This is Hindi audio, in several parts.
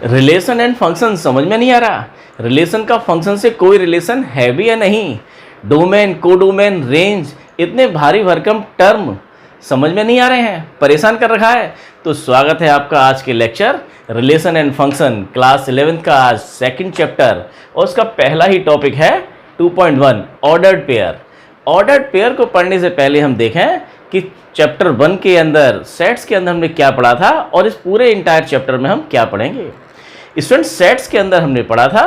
रिलेशन एंड फंक्शन समझ में नहीं आ रहा? रिलेशन का फंक्शन से कोई रिलेशन है भी या नहीं? डोमेन, कोडोमेन, रेंज, इतने भारी भरकम टर्म समझ में नहीं आ रहे हैं, परेशान कर रखा है। तो स्वागत है आपका आज के lecture relation and function class 11th का आज सेकंड चैप्टर, और उसका पहला ही टॉपिक है 2.1 ऑर्डर्ड पेयर। ऑर्डर्ड पेयर को पढ़ने से पहले हम देखें कि चैप्टर 1 के अंदर सेट्स के अंदर हमने क्या पढ़ा था और इस पूरे इंटायर चैप्टर में हम क्या पढ़ेंगे। स्टूडेंट, सेट्स के अंदर हमने पढ़ा था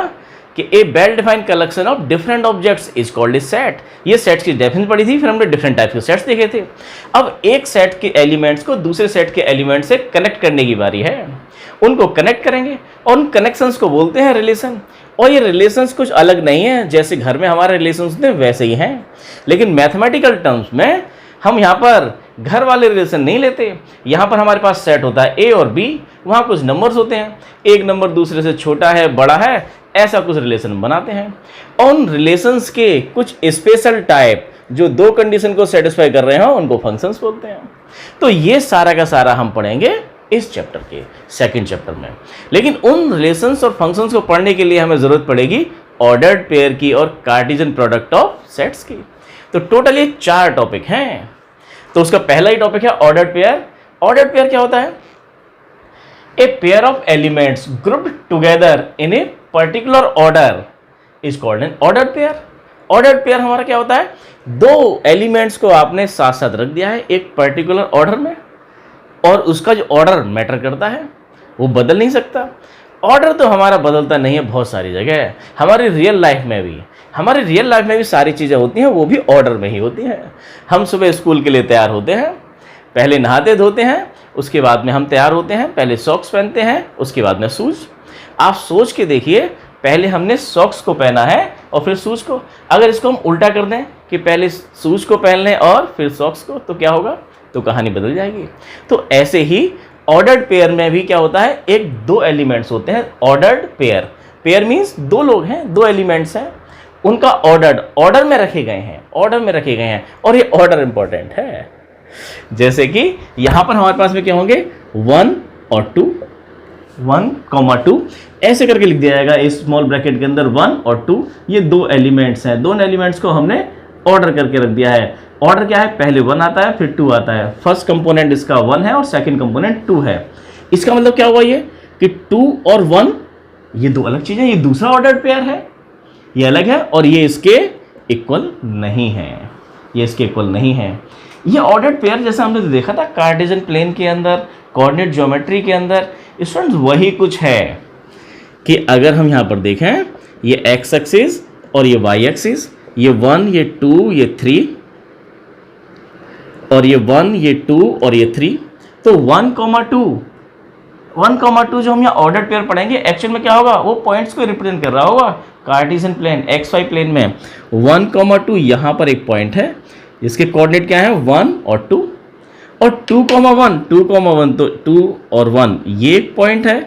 कि a well defined collection of different objects is called a set. ये सेट्स की डेफिनेशन पढ़ी थी, फिर हमने डिफरेंट टाइप के सेट्स देखे थे। अब एक सेट के एलिमेंट्स को दूसरे सेट के एलिमेंट से कनेक्ट करने की बारी है। उनको कनेक्ट करेंगे और उन कनेक्शंस को बोलते हैं रिलेशन। और ये रिलेशंस कुछ अलग नहीं है, जैसे घर में हमारे रिलेशंस थे वैसे ही हैं, लेकिन मैथमेटिकल टर्म्स में हम यहाँ पर घर वाले रिलेशन नहीं लेते। यहाँ पर हमारे पास सेट होता है ए और बी, वहाँ कुछ नंबर्स होते हैं, एक नंबर दूसरे से छोटा है बड़ा है, ऐसा कुछ रिलेशन बनाते हैं। उन रिलेशंस के कुछ स्पेशल टाइप जो दो कंडीशन को सेटिस्फाई कर रहे हो उनको फंक्शंस बोलते हैं। तो ये सारा का सारा हम पढ़ेंगे इस चैप्टर के सेकंड चैप्टर में। लेकिन उन रिलेशंस और फंक्शंस को पढ़ने के लिए हमें जरूरत पड़ेगी ऑर्डर्ड पेयर की और कार्टेशियन प्रोडक्ट ऑफ सेट्स की। तो टोटल ये 4 टॉपिक हैं। तो उसका पहला ही टॉपिक है ऑर्डर्ड पेयर। ऑर्डर्ड पेयर क्या होता है? A pair of elements grouped together in a particular order is called an ordered pair. Ordered pair हमारा क्या होता है? दो एलिमेंट्स को आपने साथ साथ रख दिया है एक पर्टिकुलर ऑर्डर में, और उसका जो ऑर्डर मैटर करता है वो बदल नहीं सकता। ऑर्डर तो हमारा बदलता नहीं है बहुत सारी जगह है, हमारी रियल लाइफ में भी सारी चीज़ें होती हैं, वो भी ऑर्डर में ही होती हैं। हम सुबह स्कूल के लिए तैयार होते हैं, पहले नहाते धोते हैं, उसके बाद में हम तैयार होते हैं, पहले सॉक्स पहनते हैं, उसके बाद में शूज़। आप सोच के देखिए, पहले हमने सॉक्स को पहना है और फिर शूज़ को। अगर इसको हम उल्टा कर दें कि पहले शूज़ को पहन लें और फिर सॉक्स को, तो क्या होगा? तो कहानी बदल जाएगी। तो ऐसे ही ऑर्डर्ड पेयर में भी क्या होता है, एक दो एलिमेंट्स होते हैं ऑर्डर्ड पेयर। पेयर मीन्स दो लोग हैं, दो एलिमेंट्स हैं, उनका ऑर्डर में रखे गए हैं, और ये ऑर्डर इंपॉर्टेंट है। जैसे कि यहां पर हमारे पास में क्या होंगे 1 और 2, 1, 2 ऐसे करके लिख दिया जाएगा इस स्मॉल ब्रैकेट के अंदर 1 और 2। ये दो एलिमेंट्स हैं, दोनों एलिमेंट्स को हमने ऑर्डर करके रख दिया है। ऑर्डर क्या है? पहले 1 आता है फिर 2 आता है। फर्स्ट कंपोनेंट इसका 1 है और सेकंड कंपोनेंट 2 है। इसका मतलब क्या हुआ ये कि 2 और 1 ये दो अलग चीजें, ये दूसरा ऑर्डर्ड पेयर है, ये अलग है, और ये इसके इक्वल नहीं है। ये ऑर्डर्ड पेयर जैसा हमने देखा था कार्टेशियन प्लेन के अंदर, कोऑर्डिनेट ज्योमेट्री के अंदर, स्टूडेंट्स वही कुछ है कि अगर हम यहाँ पर देखें ये एक्स एक्सिस और ये वाई एक्सिस, ये 1, ये 2, ये 3, और ये 1, ये 2 और ये 3, तो 1, 2 जो हम यहाँ ऑर्डर्ड पेयर पढ़ेंगे एक्चुअल में क्या होगा, वो पॉइंट्स को रिप्रेजेंट कर रहा होगा कार्टेशियन प्लेन XY प्लेन में। 1, 2 यहाँ पर एक पॉइंट है, इसके कोऑर्डिनेट क्या है 1 और 2, और 2, 1 तो 2 और 1 ये एक पॉइंट है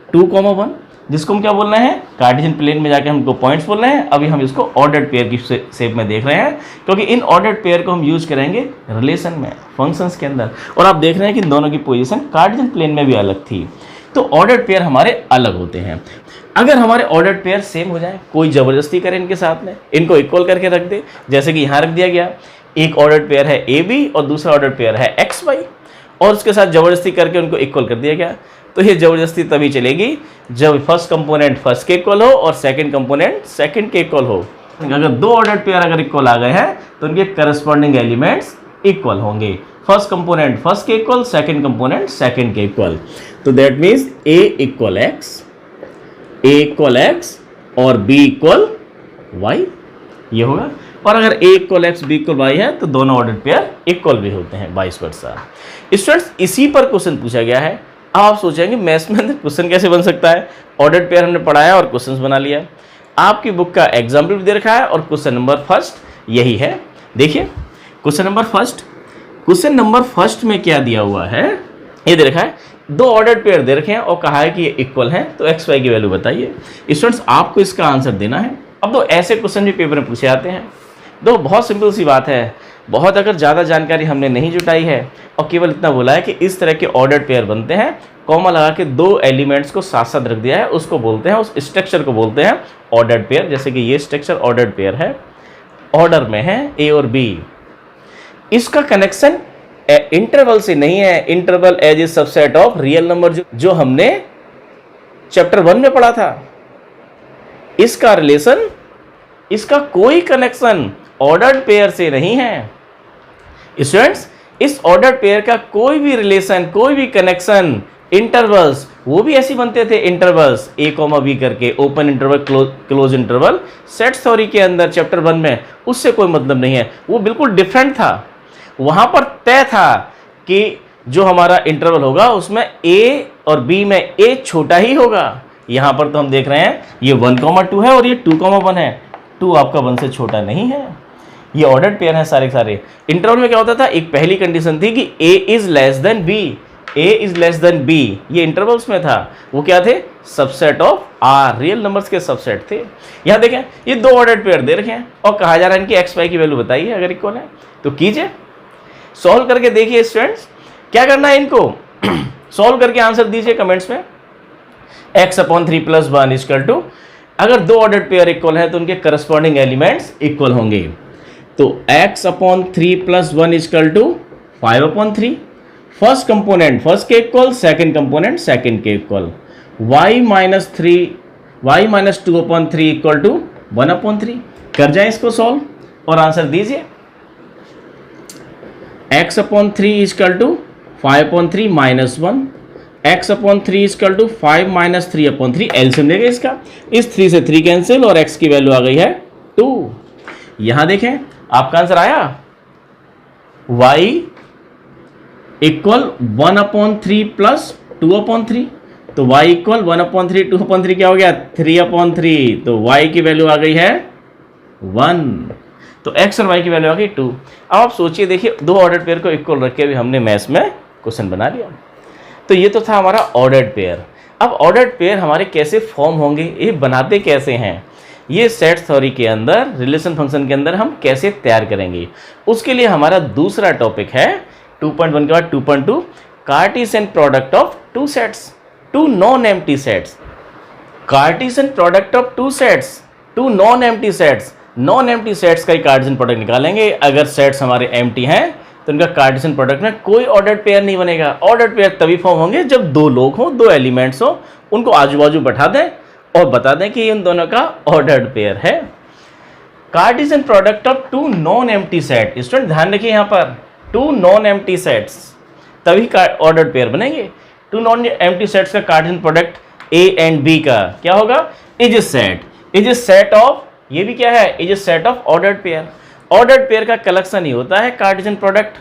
2, 1, जिसको हम क्या बोल रहे हैं, कार्टेशियन प्लेन में जाके हमको पॉइंट्स बोल रहे हैं। अभी हम इसको ऑर्डर्ड पेयर की शेप में देख रहे हैं, क्योंकि इन ऑर्डर्ड पेयर को हम यूज करेंगे रिलेशन में, फंक्शंस के अंदर। और आप देख रहे हैं कि दोनों की पोजीशन कार्टेशियन प्लेन में भी अलग थी। तो ऑर्डर्ड पेयर हमारे अलग होते हैं। अगर हमारे ऑर्डर्ड पेयर सेम हो जाए, कोई ज़बरदस्ती करे इनके साथ में, इनको इक्वल करके रख दे, जैसे कि यहाँ रख दिया गया, एक ऑर्डर्ड पेयर है AB और दूसरा ऑर्डर्ड पेयर है XY, और उसके साथ ज़बरदस्ती करके उनको इक्वल कर दिया गया, तो ये ज़बरदस्ती तभी चलेगी जब फर्स्ट कंपोनेंट फर्स्ट के इक्वल हो और सेकंड कंपोनेंट सेकंड के इक्वल हो। अगर दो ऑर्डर्ड पेयर अगर इक्वल आ गए हैं तो उनके करस्पॉन्डिंग एलिमेंट्स इक्वल होंगे। फर्स्ट कंपोनेंट फर्स्ट के इक्वल, सेकंड कंपोनेंट सेकंड के इक्वल। तो that means A equal X और B इक्वल Y, ये होगा। और अगर A equal X, B equal Y है तो दोनों ऑर्डर्ड पेयर इक्वल भी होते हैं, वाइस वर्सा। स्टूडेंट्स, इसी पर क्वेश्चन पूछा गया है। अब आप सोचेंगे मैथ्स में क्वेश्चन कैसे बन सकता है? ऑर्डर्ड पेयर हमने पढ़ाया और क्वेश्चंस बना लिया। आपकी बुक का एग्जाम्पल भी दे रखा है और क्वेश्चन नंबर फर्स्ट यही है। देखिए क्वेश्चन नंबर फर्स्ट में क्या दिया हुआ है, ये दे रखा है दो ऑर्डर्ड पेयर दे रखे हैं और कहा है कि ये इक्वल हैं, तो XY की वैल्यू बताइए। स्टूडेंट्स, आपको इसका आंसर देना है। अब दो ऐसे क्वेश्चन भी पेपर में पूछे जाते हैं। दो बहुत सिंपल सी बात है, बहुत अगर ज़्यादा जानकारी हमने नहीं जुटाई है और केवल इतना बोला है कि इस तरह के ऑर्डर्ड पेयर बनते हैं कॉमा लगा के दो एलिमेंट्स को साथ साथ रख दिया है, उसको बोलते हैं, उस स्ट्रक्चर को बोलते हैं ऑर्डर्ड पेयर। जैसे कि ये स्ट्रक्चर ऑर्डर्ड पेयर है, ऑर्डर में है ए और बी। इसका कनेक्शन इंटरवल से नहीं है, interval as a subset of real number जो हमने चैप्टर 1 में पढ़ा था। इसका रिलेशन, इसका कोई कनेक्शन ऑर्डर्ड पेयर से नहीं है। स्टूडेंट्स, इस ऑर्डर्ड पेयर का कोई भी रिलेशन, कोई भी कनेक्शन इंटरवल्स, वो भी ऐसे बनते थे इंटरवल्स ए कॉमा बी करके, open interval close interval, set theory के अंदर चैप्टर 1 में, उससे कोई मतलब नहीं है। वो बिल्कुल डिफरेंट था। वहां पर तय था कि जो हमारा इंटरवल होगा उसमें ए और बी में ए छोटा ही होगा। यहां पर तो हम देख रहे हैं ये 1,2 है और ये 2,1 है। 2 आपका 1 से छोटा नहीं है। ये ऑर्डर्ड पेयर है सारे सारे। इंटरवल में क्या होता था, एक पहली कंडीशन थी कि A is less than B, A is less than B. ये इंटरवल्स में था। वो क्या थे, subset of R, real numbers के सबसेट थे। यहां देखें ये दो ऑर्डर्ड पेयर दे रखे हैं और कहा जा रहा है इनकी एक्स वाई की वैल्यू बताइए अगर इक्वल है तो। कीजिए, सॉल्व करके देखिए स्टूडेंट्स। क्या करना है इनको सॉल्व करके आंसर दीजिए कमेंट्स में। x/3 + 1 इक्वल टू, अगर दो ऑर्डर्ड पेयर इक्वल है तो उनके करस्पॉन्डिंग एलिमेंट्स इक्वल होंगे। तो x/3 + 1 equal to 5/3। First component first के इक्वल, सेकंड कंपोनेंट सेकंड के इक्वल। y-2/3 equal to 1/3। कर जाए इसको सॉल्व और आंसर दीजिए। x/3 equal to 5/3 - 1, x/3 equal to 5 - 3/3। LCM देगा इसका, इस 3 से 3 कैंसिल और x की वैल्यू आ गई है 2। यहां देखें आपका आंसर आया y इक्वल 1/3 + 2/3। तो y इक्वल 1/3 2/3 क्या हो गया 3/3। तो y की वैल्यू आ गई है 1। तो x और y की वैल्यू आ गई 2। अब आप सोचिए, देखिए दो ऑर्डर्ड पेयर को इक्वल रख के भी हमने मैथ्स में क्वेश्चन बना लिया। तो ये तो था हमारा ऑर्डर्ड पेयर। अब ऑर्डर्ड पेयर हमारे कैसे फॉर्म होंगे, ये बनाते कैसे हैं, ये सेट थ्योरी के अंदर, रिलेशन फंक्शन के अंदर हम कैसे तैयार करेंगे, उसके लिए हमारा दूसरा टॉपिक है 2.1 के बाद 2.2 Cartesian product of two sets, two non empty sets. Cartesian product of two sets, two non empty sets. Non empty sets का ही कार्टेशियन प्रोडक्ट निकालेंगे। अगर सेट्स हमारे एम्प्टी हैं तो उनका कार्टेशियन प्रोडक्ट में कोई ऑर्डर्ड पेयर नहीं बनेगा। ऑर्डर्ड पेयर तभी फॉर्म होंगे जब दो लोग हों, दो एलिमेंट्स हो, उनको आजू बाजू बैठा दें और बता दें कि इन दोनों का ऑर्डर्ड पेयर है। Cartesian product of two non empty set, student ध्यान रखिए यहाँ पर, टू नॉन एम्प्टी सेट्स तभी ऑर्डर्ड पेयर बनेंगे। टू नॉन एम्प्टी सेट्स का Cartesian product A and B का क्या होगा, is a set, is a set of, ये भी क्या है, is a set of ordered pair. Ordered pair का कलेक्शन ही होता है कार्टेशियन प्रोडक्ट।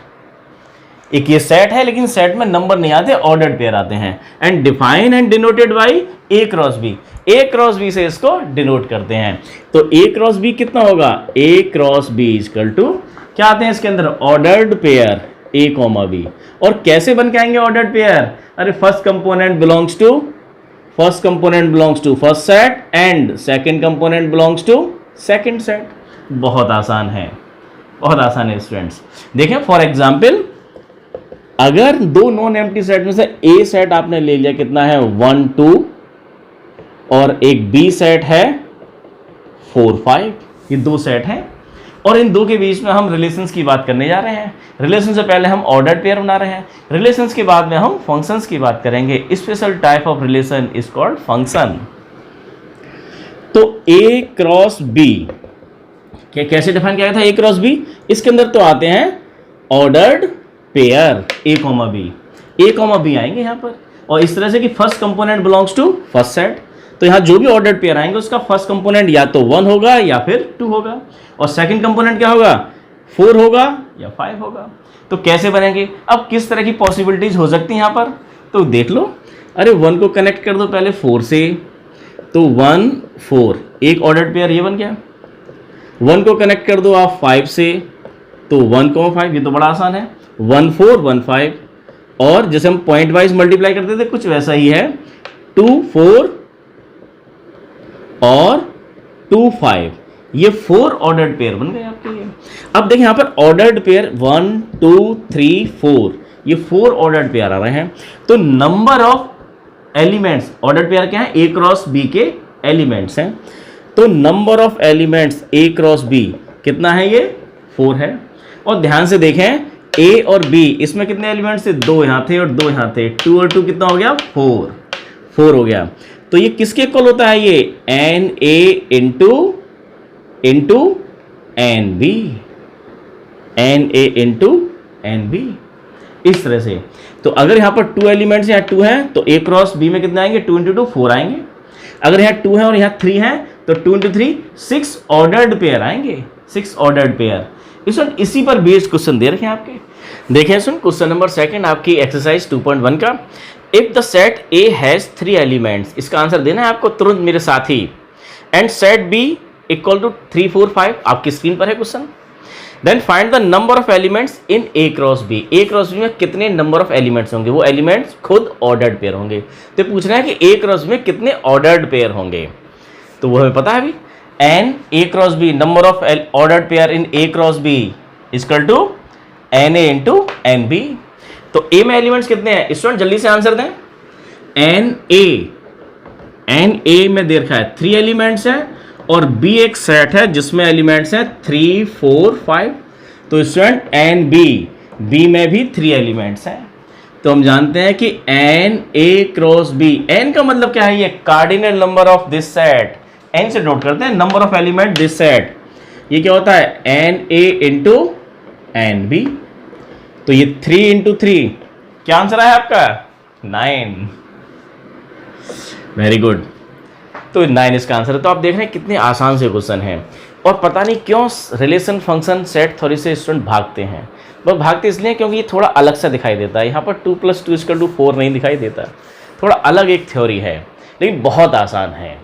एक ये सेट है लेकिन सेट में नंबर नहीं आते, ऑर्डर्ड पेयर आते हैं। And defined and denoted by A cross B, A cross B से इसको डिनोट करते हैं। तो ए क्रॉस बी कितना होगा, A cross B equal to क्या आते हैं इसके अंदर, ordered pair A comma B. और कैसे बन के आएंगे ऑर्डर्ड पेयर, अरे first component belongs to first set and second component belongs to second set. बहुत आसान है, बहुत आसान है स्टूडेंट्स। देखें फॉर एग्जांपल, अगर दो नॉन एम्प्टी सेट में से ए सेट आपने ले लिया, कितना है 1 2, और एक बी सेट है 4 5, ये दो सेट हैं और इन दो के बीच में हम रिलेशंस की बात करने जा रहे हैं। रिलेशन से पहले हम ऑर्डर्ड पेयर बना रहे हैं, रिलेशंस के बाद में हम फंक्शंस की बात करेंगे। Special type of relation is called function. तो ए क्रॉस बी कैसे डिफाइन किया गया था, ए क्रॉस बी, इसके अंदर तो आते हैं ordered pair A comma B, A comma B आएंगे यहाँ पर। और इस तरह से कि first component belongs to first set, तो यहाँ जो भी ऑर्डर्ड पेयर आएंगे उसका फर्स्ट कंपोनेंट या तो 1 होगा या फिर 2 होगा, और सेकंड कंपोनेंट क्या होगा, 4 होगा या 5 होगा। तो कैसे बनेंगे, अब किस तरह की पॉसिबिलिटीज हो सकती हैं यहाँ पर, तो देख लो। अरे 1 को कनेक्ट कर दो पहले 4 से, तो 1 4 एक ऑर्डर्ड पेयर ये बन गया। 1 को कनेक्ट कर दो आप 5 से, तो 1,5, ये तो बड़ा आसान है, 1 4 1 5। और जैसे हम पॉइंट वाइज मल्टीप्लाई करते थे कुछ वैसा ही है, 2 4 और 2 5, ये 4 ऑर्डर्ड पेयर बन गए आपके लिए। अब देखिए यहाँ पर ऑर्डर्ड पेयर 1 2 3 4, ये 4 ऑर्डर्ड पेयर आ रहे हैं। तो number of elements, order pair क्या है, ए क्रॉस बी के एलिमेंट्स हैं। तो number of elements A cross B कितना है, ये 4 है। और ध्यान से देखें ए और बी, इसमें कितने एलिमेंट्स थे, 2 यहाँ थे और 2 यहाँ थे, 2 और 2 कितना हो गया, 4 हो गया। तो ये किसके इक्वल होता है, ये N A into N B, N A into N B, इस तरह से। तो अगर यहाँ पर 2 एलिमेंट्स यहाँ 2 हैं तो ए क्रॉस बी में कितने आएंगे, 2 इंटू 2 4 आएंगे। अगर यहाँ 2 है और यहाँ 3 है तो 2 इंटू 3 6 ऑर्डर्ड पेयर आएंगे, 6 ऑर्डर्ड पेयर। इसी पर बेस्ड क्वेश्चन दे रखे हैं आपके। देखें सुन क्वेश्चन नंबर 2 आपकी एक्सरसाइज 2.1 का। If the set A has 3 elements, इसका आंसर देना है आपको तुरंत मेरे साथ ही। And set B equal to 3 4 5, आपकी स्क्रीन पर है question. Then find the number of elements in A cross B, A cross B में कितने नंबर ऑफ एलिमेंट्स होंगे, वो एलिमेंट्स खुद ऑर्डर्ड पेयर होंगे। तो पूछ रहा है कि ए क्रॉस में कितने ऑर्डर्ड पेयर होंगे, तो वो हमें पता है अभी। N A cross B, number of ordered pair in A cross B equal to N A into N B. तो ए में एलिमेंट्स कितने हैं स्टूडेंट, जल्दी से आंसर दें। एन ए में दे रखा है 3 एलिमेंट्स हैं और बी एक सेट है जिसमें एलिमेंट्स हैं 3 4 5। तो स्टूडेंट एन बी में भी 3 एलिमेंट्स हैं। तो हम जानते हैं कि N A cross B, N का मतलब क्या है, ये cardinal number of this set, N से नोट करते हैं number of element this set. ये क्या होता है, N A into N B. तो ये 3 इंटू 3, क्या आंसर है आपका, 9। वेरी गुड, तो 9 इसका आंसर है। तो आप देख रहे हैं कितने आसान से क्वेश्चन है। और पता नहीं क्यों रिलेशन फंक्शन सेट थ्योरी से स्टूडेंट भागते हैं, बस भागते इसलिए क्योंकि ये थोड़ा अलग सा दिखाई देता है। यहाँ पर 2 + 2 = 4 नहीं दिखाई देता, थोड़ा अलग एक थ्योरी है, लेकिन बहुत आसान है।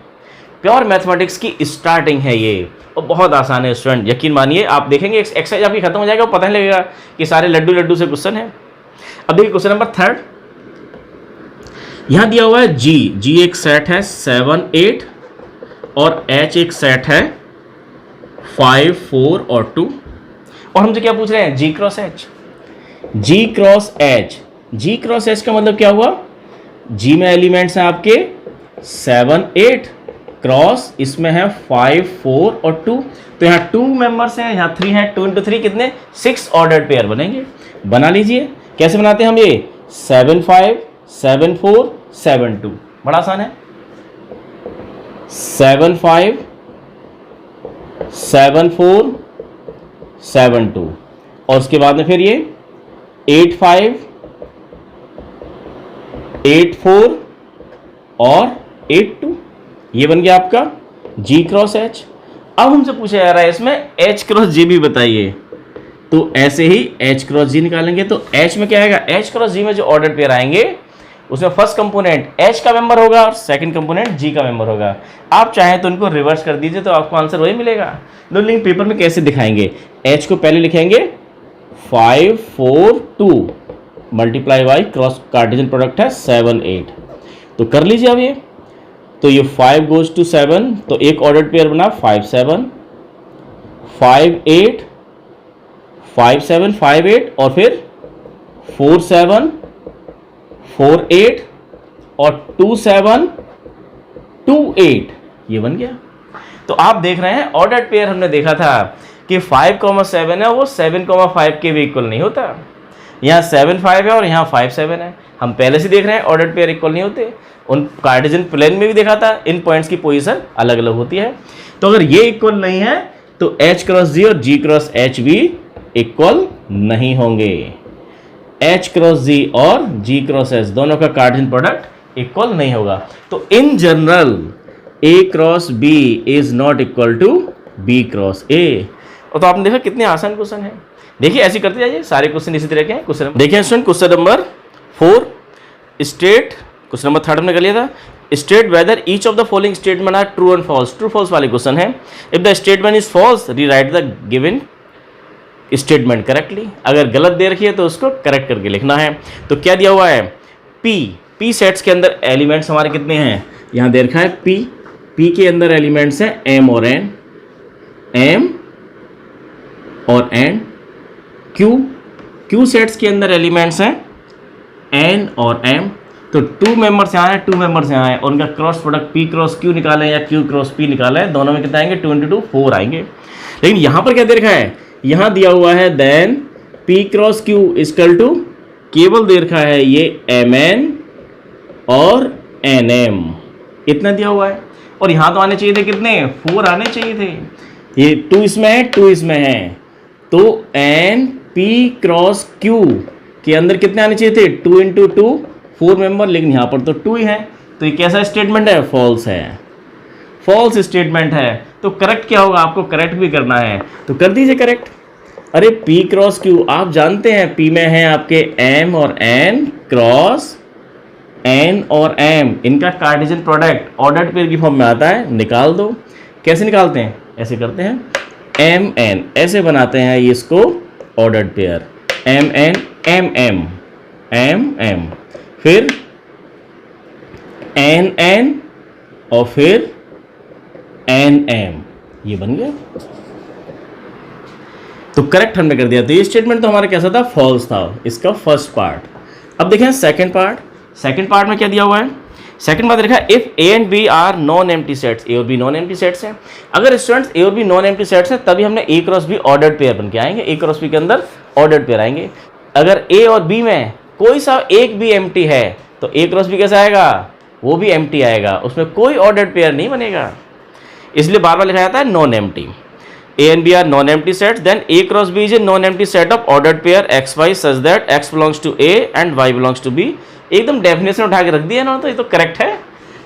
प्योर मैथमेटिक्स की स्टार्टिंग है ये, और बहुत आसान है स्टूडेंट, यकीन मानिए। आप देखेंगे एक्सरसाइज आपकी खत्म हो जाएगा, पता नहीं लगेगा कि सारे लड्डू से क्वेश्चन है। अब देखिए क्वेश्चन नंबर 3, यहां दिया हुआ है जी एक सेट है 7 8 और H एक सेट है 5 4 और 2। और हमसे क्या पूछ रहे हैं, G cross H। G cross H का मतलब क्या हुआ, G में एलिमेंट्स हैं आपके 7 8 क्रॉस, इसमें है 5 4 और 2। तो यहाँ 2 मेंबर्स हैं, यहाँ 3 है, 2 इंटू 3 कितने, 6 ऑर्डर्ड पेयर बनेंगे। बना लीजिए, कैसे बनाते हैं हम ये, 7 5 7 4 7 2, बड़ा आसान है। 7 5 7 4 7 2, और उसके बाद में फिर ये 8 5 8 4 और 8 2, ये बन गया आपका G क्रॉस H। अब हमसे पूछा जा रहा है इसमें H क्रॉस G भी बताइए, तो ऐसे ही H क्रॉस G निकालेंगे। तो H में क्या आएगा, H क्रॉस G में जो ऑर्डर पेयर आएंगे उसमें फर्स्ट कंपोनेंट H का मेंबर होगा और सेकंड कंपोनेंट G का मेंबर होगा। आप चाहें तो उनको रिवर्स कर दीजिए तो आपको आंसर वही मिलेगा। नो, लेकिन पेपर में कैसे दिखाएंगे, H को पहले लिखेंगे 5 4 2 multiply by cross Cartesian product है 7 8। तो कर लीजिए अब ये, तो ये 5 गोज टू 7, तो एक ऑर्डर पेयर बना 5 7 5 8 5 7 5 8 और फिर 4 7 4 8 और 2 7 2 8, ये बन गया। तो आप देख रहे हैं ऑर्डर्ड पेयर हमने देखा था कि 5,7 है वो 7,5 के भी इक्वल नहीं होता। यहाँ 7 5 है और यहाँ 5 7 है, हम पहले से देख रहे हैं ऑर्डर्ड पेयर इक्वल नहीं होते। उन कार्टेशियन प्लेन में भी देखा था, इन पॉइंट्स की पोजीशन अलग अलग होती है। तो अगर ये इक्वल नहीं है तो H क्रॉस G और G क्रॉस H भी इक्वल नहीं होंगे। H क्रॉस G और G क्रॉस H दोनों का कार्टेशियन प्रोडक्ट इक्वल नहीं होगा। तो in general A cross B is not equal to B cross A। और तो आपने देखा कितने आसान क्वेश्चन है। देखिए ऐसे करते जाइए, सारे क्वेश्चन इसी तरह के हैं। क्वेश्चन देखिए student, question number 4 state, question number 3 हमने कर लिया था। State whether each of the following statement are true and false. True false वाले क्वेश्चन है। If the statement is false rewrite the given statement correctly. अगर गलत दे रखी है तो उसको करेक्ट करके लिखना है। तो क्या दिया हुआ है, पी सेट्स के अंदर एलिमेंट्स हमारे कितने हैं, यहाँ दे रखा है पी के अंदर एलिमेंट्स हैं एम और एन। क्यू सेट्स के अंदर एलिमेंट्स हैं एन और एम। तो 2 मेंबर्स यहाँ है, 2 मेंबर्स यहाँ है, और उनका cross product P cross Q निकालें या Q क्रॉस P निकालें, दोनों में कितना आएंगे, 2 × 2 4 आएंगे। लेकिन यहाँ पर क्या दे रखा है, यहाँ दिया हुआ है then P cross Q equal to, केवल दे रखा है ये Mn और Nm, इतना दिया हुआ है। और यहाँ तो आने चाहिए थे कितने, 4 आने चाहिए थे। ये 2 इसमें है, 2 इसमें है, तो Np क्रॉस Q के अंदर कितने आने चाहिए थे, 2 × 2 4 मेंबर, लेकिन यहाँ पर तो 2 ही है। तो ये कैसा स्टेटमेंट है, फॉल्स है, फॉल्स स्टेटमेंट है। तो करेक्ट क्या होगा, आपको करेक्ट भी करना है, तो कर दीजिए करेक्ट। अरे P क्रॉस Q आप जानते हैं, P में है आपके M और N क्रॉस N और M, इनका कार्टेशियन प्रोडक्ट ऑर्डर्ड पेयर की फॉर्म में आता है, निकाल दो। कैसे निकालते हैं, ऐसे करते हैं, MN ऐसे बनाते हैं ये इसको ordered pair, MN MM MM, फिर NN और फिर NM, ये बन गया। तो करेक्ट हमने कर दिया। तो ये स्टेटमेंट तो हमारा कैसा था, फॉल्स था, इसका फर्स्ट पार्ट। अब देखें सेकंड पार्ट, सेकंड पार्ट में क्या दिया हुआ है, सेकंड पार्ट देखा, if A and B are non empty sets, A और B नॉन एम्प्टी सेट्स हैं। अगर स्टूडेंट्स A और B नॉन एम्प्टी सेट्स हैं तभी हमने A cross B ordered pair बन के आएंगे, A क्रॉस B के अंदर ऑर्डर्ड पेयर आएंगे। अगर A और B में कोई सा एक भी एम्प्टी है तो A क्रॉस B कैसा आएगा, वो भी एम्प्टी आएगा, उसमें कोई ऑर्डर्ड पेयर नहीं बनेगा, इसलिए बार बार लिखा जाता है non empty. A and B are non-empty sets, then A cross B is a non-empty set of ordered pair XY such that X belongs to A and Y belongs to B। एकदम डेफिनेशन उठा के रख दिया ना, तो ये तो करेक्ट है,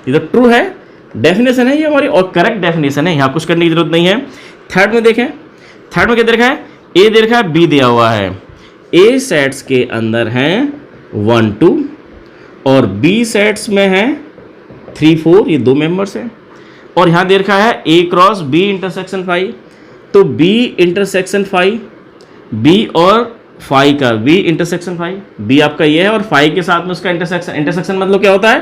ये तो ट्रू है, डेफिनेशन है ये हमारी, और करेक्ट डेफिनेशन है, यहाँ कुछ करने की जरूरत नहीं है। थर्ड में देखें, थर्ड में क्या दे रखा है, A दे रखा है, B दिया हुआ है। A सेट्स के अंदर हैं 1 2 और B सेट्स में हैं 3 4, ये 2 मेंबर्स हैं। और यहाँ दे रखा है A क्रॉस B इंटरसेक्शन 5, तो B इंटरसेक्शन 5, B और 5 का B इंटरसेक्शन 5, B आपका ये है और 5 के साथ में उसका इंटरसेक्शन, इंटरसेक्शन मतलब क्या होता है,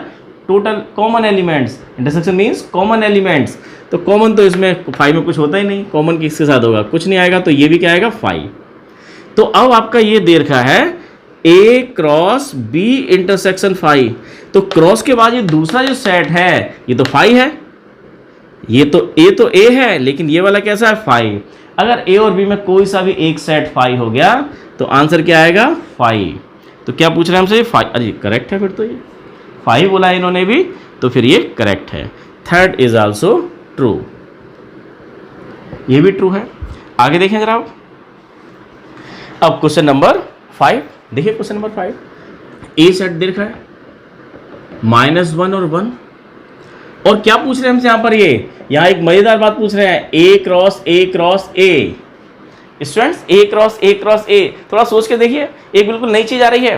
total common elements, intersection means common elements. तो कॉमन तो इसमें 5 में कुछ होता ही नहीं, कॉमन किसके साथ होगा, कुछ नहीं आएगा, तो ये भी क्या आएगा 5। तो अब आपका ये दे रखा है A क्रॉस B इंटरसेक्शन 5, तो क्रॉस के बाद ये दूसरा जो सेट है ये तो 5 है, ये तो A है, लेकिन ये वाला कैसा है 5। अगर A और B में कोई सा भी एक सेट 5 हो गया तो आंसर क्या आएगा 5। तो क्या पूछ रहे हैं हमसे, 5, अरे करेक्ट है, फिर तो ये 5 बोला है इन्होंने भी, तो फिर ये करेक्ट है। थर्ड इज आल्सो ट्रू, ये भी ट्रू है। आगे देखें जरा अब क्वेश्चन नंबर 5 देखिए, क्वेश्चन नंबर 5, A सेट दे रखा है -1 और 1, और क्या पूछ रहे हैं हमसे यहाँ पर, ये यहाँ एक मजेदार बात पूछ रहे हैं, A cross A। Students A cross A, थोड़ा सोच के देखिए, एक बिल्कुल नई चीज आ रही है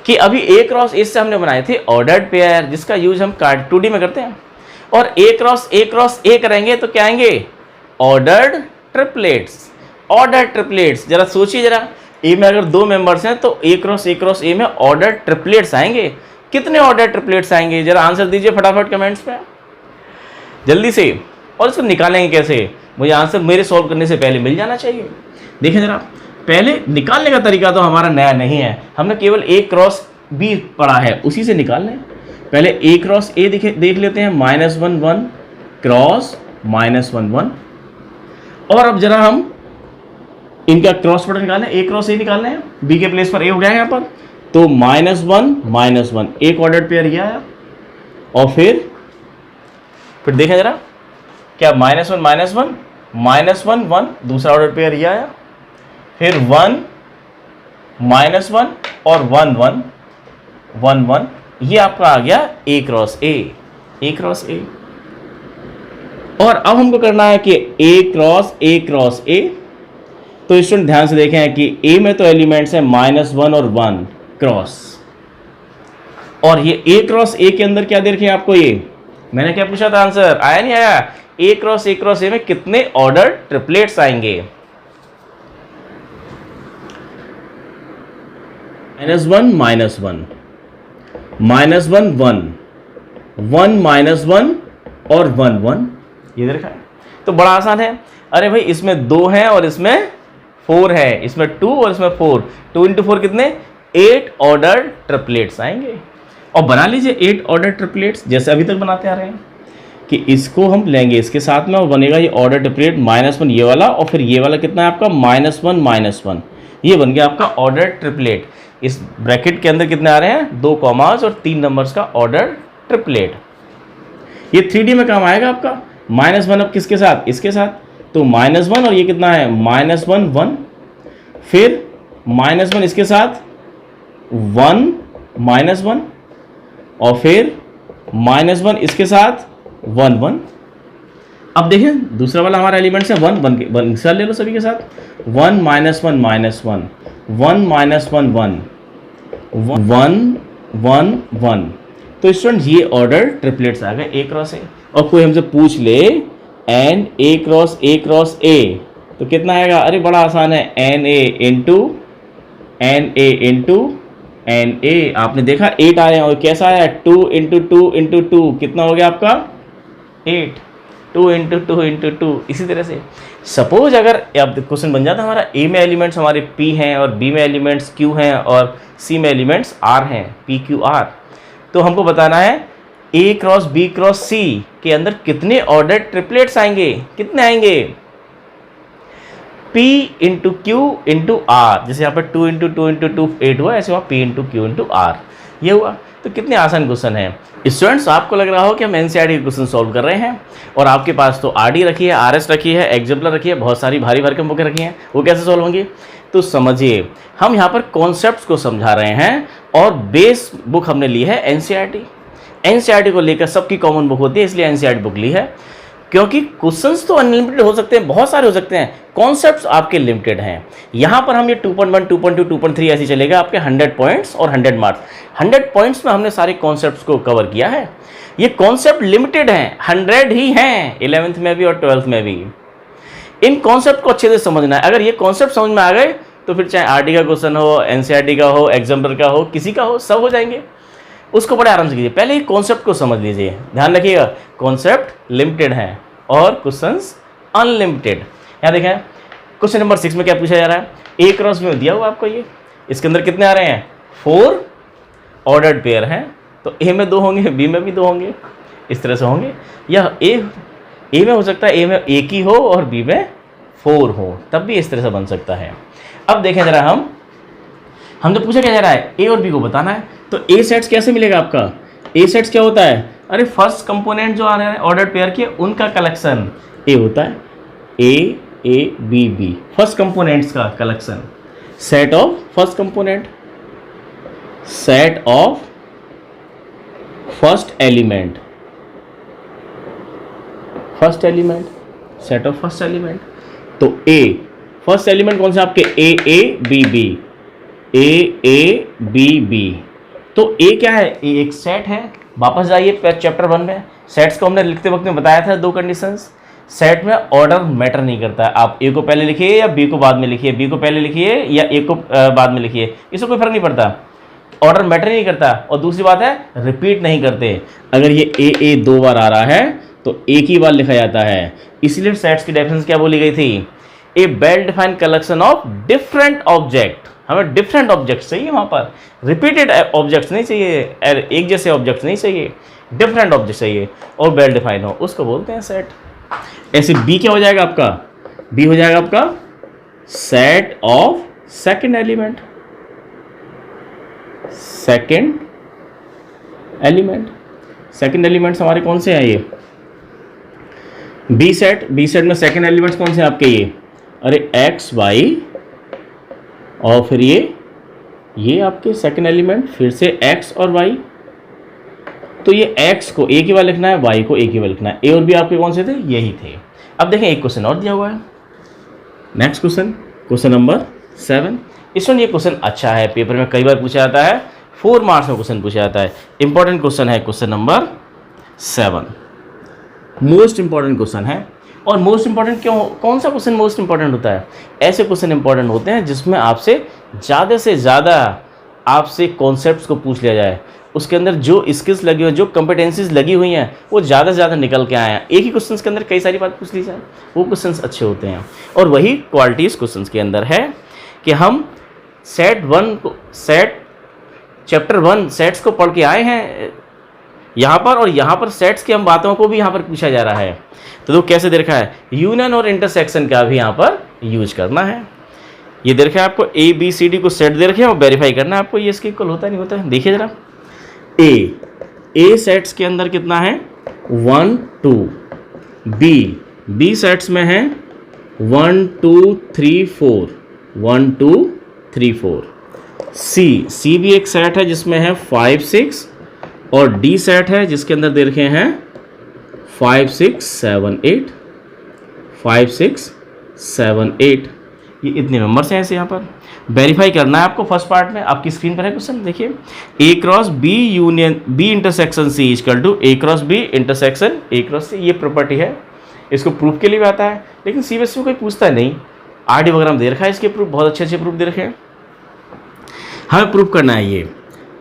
कि अभी A क्रॉस A से हमने बनाए थे ऑर्डर्ड पेयर, जिसका यूज हम 2D में करते हैं, और A क्रॉस A करेंगे तो क्या आएंगे, ऑर्डर्ड ट्रिपलेट्स, ऑर्डर्ड ट्रिपलेट्स। जरा सोचिए जरा, A में अगर 2 मेंबर्स हैं तो A क्रॉस A में ऑर्डर्ड ट्रिपलेट्स आएंगे। कितने ऑर्डर ट्रिपलेट्स आएंगे, जरा आंसर दीजिए फटाफट कमेंट्स पे जल्दी से। और इसको निकालेंगे कैसे, मुझे आंसर मेरे सॉल्व करने से पहले मिल जाना चाहिए। देखें जरा, पहले निकालने का तरीका तो हमारा नया नहीं है, हमने केवल A क्रॉस B पढ़ा है, उसी से निकाल लें। पहले A क्रॉस A देख लेते हैं, -1 1 क्रॉस -1 1, और अब जरा हम इनका क्रॉस प्रोडक्ट निकालें, A क्रॉस A निकालना है, B के प्लेस पर A हो गया है यहाँ पर, तो -1 1 एक ऑर्डर्ड पेयर ये आया, और फिर देखें जरा, क्या -1 1 दूसरा ऑर्डर्ड पेयर ये आया, फिर 1 -1 और 1 1 1, ये आपका आ गया A क्रॉस A। और अब हमको करना है कि A क्रॉस A। तो स्टूडेंट ध्यान से देखें कि A में तो एलिमेंट्स हैं -1 और 1 क्रॉस, और ये A क्रॉस A के अंदर क्या दे रखे हैं आपको, ये मैंने क्या पूछा था, आंसर आया नहीं आया, A क्रॉस A में कितने ऑर्डर ट्रिपलेट्स आएंगे, -1 -1 -1 1 1 -1 और 1 1, ये देखा है। तो बड़ा आसान है, अरे भाई इसमें 2 हैं और इसमें 4 है, इसमें 2 और इसमें 4, 2 × 4 कितने 8 ऑर्डर ट्रिपलेट्स आएंगे। और बना लीजिए 8 ऑर्डर ट्रिपलेट्स जैसे अभी तक बनाते आ रहे हैं कि इसको हम लेंगे इसके साथ में और बनेगा ये ऑर्डर ट्रिपलेट -1 ये वाला और फिर ये वाला कितना है आपका -1 ये बन गया आपका ऑर्डर ट्रिपलेट। इस ब्रैकेट के अंदर कितने आ रहे हैं 2 कॉमास और 3 नंबर्स का ऑर्डर ट्रिपलेट। ये 3D में काम आएगा आपका। -1 अब किसके साथ इसके साथ तो -1 और ये कितना है -1 1 फिर -1 इसके साथ 1 -1 और फिर -1 इसके साथ 1 1। अब देखिए दूसरा वाला हमारा एलिमेंट्स है 1 1 के ले लो सभी के साथ 1 -1 -1 1 -1 1 1 1। तो स्टूडेंट ये ऑर्डर ट्रिपलेट्स आ गए A क्रॉस A। और कोई हमसे पूछ ले एन A क्रॉस A तो कितना आएगा? अरे बड़ा आसान है NA इंटू NA। आपने देखा 8 आए हैं और कैसा आया 2 इंटू 2 कितना हो गया आपका 8 2 इंटू 2 इसी तरह से सपोज अगर अब क्वेश्चन बन जाता हमारा A में एलिमेंट्स हमारे P हैं और B में एलिमेंट्स Q हैं और C में एलिमेंट्स R हैं PQR। तो हमको बताना है A cross B cross C के अंदर कितने ऑर्डर ट्रिपलेट्स आएंगे, कितने आएंगे P into Q into R। जैसे यहाँ पर 2 इंटू 2 8 हुआ, ऐसे हुआ P into Q into R ये हुआ। तो कितने आसान क्वेश्चन है स्टूडेंट्स। आपको लग रहा हो कि हम एनसीईआरटी के क्वेश्चन सॉल्व कर रहे हैं और आपके पास तो आरडी रखी है, आरएस रखी है, एग्जाम्पलर रखी है, बहुत सारी भारी भरकम बुकें रखी हैं, वो कैसे सॉल्व होंगी? तो समझिए हम यहाँ पर कॉन्सेप्ट्स को समझा रहे हैं और बेस बुक हमने ली है एनसीईआरटी को लेकर सबकी कॉमन बुक होती है, इसलिए एनसीईआरटी बुक ली है। क्योंकि क्वेश्चंस तो अनलिमिटेड हो सकते हैं, बहुत सारे हो सकते हैं, कॉन्सेप्ट्स आपके लिमिटेड हैं। यहाँ पर हम ये 2.1 2.2 2.3 ऐसे चलेगा आपके 100 पॉइंट्स और 100 मार्क्स। 100 पॉइंट्स में हमने सारे कॉन्सेप्ट्स को कवर किया है। ये कॉन्सेप्ट लिमिटेड हैं, 100 ही हैं 11th में भी और 12th में भी। इन कॉन्सेप्ट को अच्छे से समझना है। अगर ये कॉन्सेप्ट समझ में आ गए तो फिर चाहे आरडी का क्वेश्चन हो, एनसीईआरटी का हो, एग्जाम्पलर का हो, किसी का हो, सब हो जाएंगे। उसको बड़े आराम से कीजिए। पहले ही कॉन्सेप्ट को समझ लीजिए, ध्यान रखिएगा कॉन्सेप्ट लिमिटेड है और क्वेश्चंस अनलिमिटेड। यहाँ देखें क्वेश्चन नंबर 6 में क्या पूछा जा रहा है, ए क्रॉस में दिया हुआ आपको ये, इसके अंदर कितने आ रहे हैं 4 ऑर्डर्ड पेयर हैं। तो ए में 2 होंगे, बी में भी 2 होंगे, इस तरह से होंगे। या ए में हो सकता है ए में एक ही हो और बी में 4 हो, तब भी इस तरह से बन सकता है। अब देखें जरा हम तो पूछा क्या जा रहा है ए और बी को बताना है। तो ए सेट्स कैसे मिलेगा आपका? ए सेट्स क्या होता है? अरे फर्स्ट कंपोनेंट जो आ रहे हैं ऑर्डर पेयर के उनका कलेक्शन ए होता है। A B B first components का collection, set of first component, set of first element, set of first element. तो ए फर्स्ट एलिमेंट कौन से आपके ए बी बी। तो ए क्या है? ए एक सेट है। वापस जाइए चैप्टर 1 में, सेट्स को हमने लिखते वक्त में बताया था 2 कंडीशंस। सेट में ऑर्डर मैटर नहीं करता है, आप ए को पहले लिखिए या बी को बाद में लिखिए, बी को पहले लिखिए या ए को बाद में लिखिए, इससे कोई फर्क नहीं पड़ता, ऑर्डर मैटर नहीं करता। और दूसरी बात है रिपीट नहीं करते। अगर ये ए 2 बार आ रहा है तो एक ही बार लिखा जाता है, इसलिए सेट्स की डेफिनेशन क्या बोली गई थी? A well defined collection of different object. हमें डिफरेंट ऑब्जेक्ट्स चाहिए, वहाँ पर रिपीटेड ऑब्जेक्ट्स नहीं चाहिए, एक जैसे ऑब्जेक्ट्स नहीं चाहिए, डिफरेंट ऑब्जेक्ट चाहिए और वेल डिफाइंड हो, उसको बोलते हैं सेट। ऐसे बी क्या हो जाएगा आपका? बी हो जाएगा आपका set of second element, second elements हमारे कौन से हैं? ये बी सेट में सेकंड एलिमेंट्स कौन से हैं आपके? ये अरे एक्स वाई और फिर ये आपके सेकंड एलिमेंट, फिर से एक्स और वाई। तो ये एक्स को एक ही बार लिखना है, वाई को एक ही बार लिखना है। ए और बी आपके कौन से थे? यही थे। अब देखें एक क्वेश्चन और दिया हुआ है, नेक्स्ट क्वेश्चन नंबर 7। इसमें ये क्वेश्चन अच्छा है, पेपर में कई बार पूछा जाता है, 4 मार्क्स में क्वेश्चन पूछा जाता है। इंपॉर्टेंट क्वेश्चन है question number 7, most important question है। और मोस्ट इंपॉर्टेंट क्यों? कौन सा क्वेश्चन मोस्ट इंपॉर्टेंट होता है? ऐसे क्वेश्चन इंपॉर्टेंट होते हैं जिसमें आपसे ज़्यादा आपसे कॉन्सेप्ट्स को पूछ लिया जाए, उसके अंदर जो स्किल्स लगी हुई, जो कंपिटेंसीज लगी हुई हैं वो ज़्यादा से ज़्यादा निकल के आए हैं। एक ही क्वेश्चन के अंदर कई सारी बात पूछ ली जाए, वो क्वेश्चन अच्छे होते हैं। और वही क्वालिटीज़ क्वेश्चन के अंदर है कि हम सेट चैप्टर 1 सेट्स को पढ़ के आए हैं यहाँ पर, और यहाँ पर सेट्स की हम बातों को भी यहाँ पर पूछा जा रहा है। तो देखो कैसे दे रखा है, यूनियन और इंटरसेक्शन का भी यहाँ पर यूज करना है। ये दे रखा है आपको ए बी सी डी को सेट दे रखे हैं और वेरीफाई करना है आपको ये इसके इक्वल होता है नहीं होता है। देखिए जरा, ए सेट्स के अंदर कितना है 1 2, बी सेट्स में है 1 2 3 4, 1 2 3 4। सी भी एक सेट है जिसमें है 5 6, और डी सेट है जिसके अंदर दे रखे हैं 5 6 7 8, 5 6 7 8। ये इतने मेंबर्स हैं ऐसे यहाँ पर वेरीफाई करना है आपको। फर्स्ट पार्ट में आपकी स्क्रीन पर है क्वेश्चन, देखिए A cross B union B intersection C equal to A cross B intersection A cross C. ये प्रॉपर्टी है, इसको प्रूफ के लिए भी आता है, लेकिन सीबीएसई में कोई पूछता है नहीं। आरडी वगैरह दे रखा है इसके प्रूफ, बहुत अच्छे प्रूफ दे रखे हैं। हमें प्रूफ करना है ये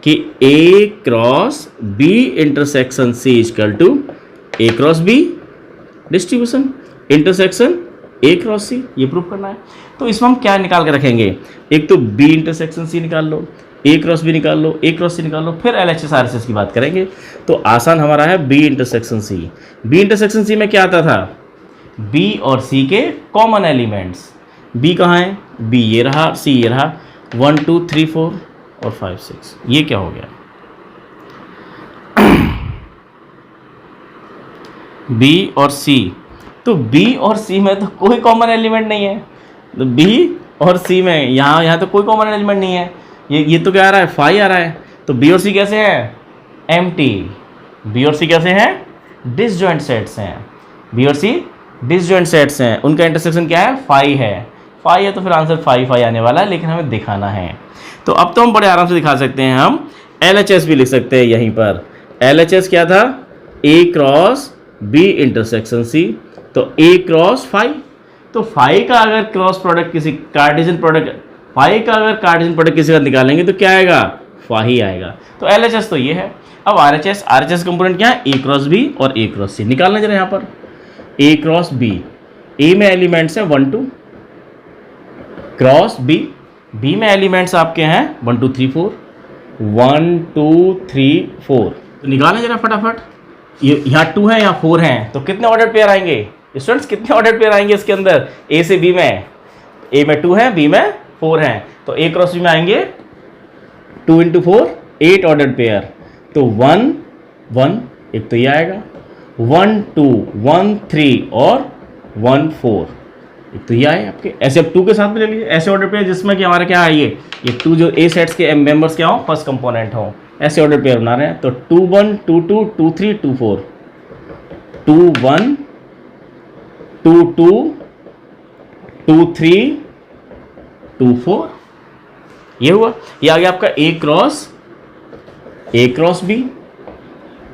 कि A cross B intersection C equal to A cross B distribution intersection A cross C, ये प्रूफ करना है। तो इसमें हम क्या निकाल के रखेंगे, एक तो बी इंटरसेक्शन सी निकाल लो, ए क्रॉस बी निकाल लो, ए क्रॉस सी निकाल लो, फिर एलएचएस आरएचएस की बात करेंगे। तो आसान हमारा है B intersection C. B intersection C में क्या आता था, बी और सी के कॉमन एलिमेंट्स। बी कहाँ है, बी ये रहा, सी ये रहा, 1 2 3 4 और 5 6। ये क्या हो गया, बी और सी। तो बी और सी में तो कोई कॉमन एलिमेंट नहीं है, तो बी और सी में यहाँ तो कोई कॉमन एलिमेंट नहीं है। ये तो क्या आ रहा है, 5 आ रहा है। तो बी और सी कैसे हैं, एम्प्टी। बी और सी कैसे हैं, डिसजॉइंट सेट्स हैं। बी और सी डिसजॉइंट सेट्स हैं, उनका इंटरसेक्शन क्या है, 5 है। 5 है तो फिर आंसर 5 आने वाला है, लेकिन हमें दिखाना है। तो अब तो हम बड़े आराम से दिखा सकते हैं, हम एलएचएस भी लिख सकते हैं यहीं पर। एलएचएस क्या था, ए क्रॉस बी इंटरसेक्शन सी, तो ए क्रॉस 5। तो 5 का अगर क्रॉस प्रोडक्ट किसी कार्टेशियन प्रोडक्ट 5 का अगर कार्टेशियन प्रोडक्ट किसी का निकालेंगे तो क्या आएगा, 5 ही आएगा। तो एलएचएस तो ये है। अब आरएचएस कंपोनेंट क्या है, ए क्रॉस बी और ए क्रॉस सी। निकालना जरा यहाँ पर ए क्रॉस बी, ए में एलिमेंट्स हैं 1 2, क्रॉस बी, बी में एलिमेंट्स आपके हैं 1 2 3 4, 1 2 3 4। तो निकालना जरा फटाफट। ये यहाँ 2 है, यहाँ 4 हैं, तो कितने ऑर्डर पेयर आएंगे स्टूडेंट्स, कितने ऑर्डर पेयर आएंगे इसके अंदर, ए से बी में। ए में 2 है, बी में 4 हैं, तो ए क्रॉस बी में आएंगे 2 × 4 8 ऑर्डर पेयर। तो 1 1, एक तो ये आएगा, 1 2 1 3 और 1 4, एक तो ये आए आपके। ऐसे अब 2 के साथ में ले लीजिए ऐसे ऑर्डर पेयर जिसमें कि हमारे क्या है, ये 2 जो ए सेट्स के मेंबर्स क्या हो, फर्स्ट कंपोनेंट हो, ऐसे ऑर्डर पेयर बना रहे हैं। तो 2 1 2 2 2 3 2 4, 2 1 2 2 2 3 2 4, ये हुआ। ये आ गया आपका ए क्रॉस बी।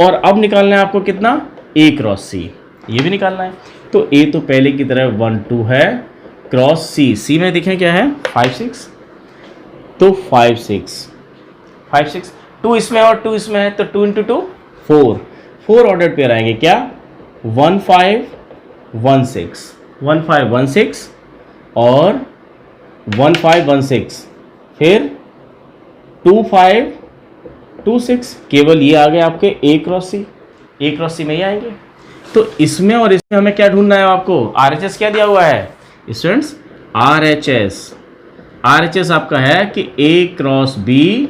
और अब निकालना है आपको कितना, ए क्रॉस सी, ये भी निकालना है। तो ए तो पहले की तरह 1 2 है, क्रॉस सी में देखें क्या है 5 6, तो 5 6 2 इसमें और 2 इसमें है, तो 2 × 2 4 ऑर्डर पेयर आएंगे क्या, 1 5 1 6 1 5 1 6 और 1 5 1 6, फिर 2 5 2 6। केवल ये आ गए आपके ए क्रॉस सी में ही आएंगे। तो इसमें और इसमें हमें क्या ढूंढना है आपको, आरएचएस क्या दिया हुआ है स्टूडेंट्स, आरएचएस आपका है कि A cross B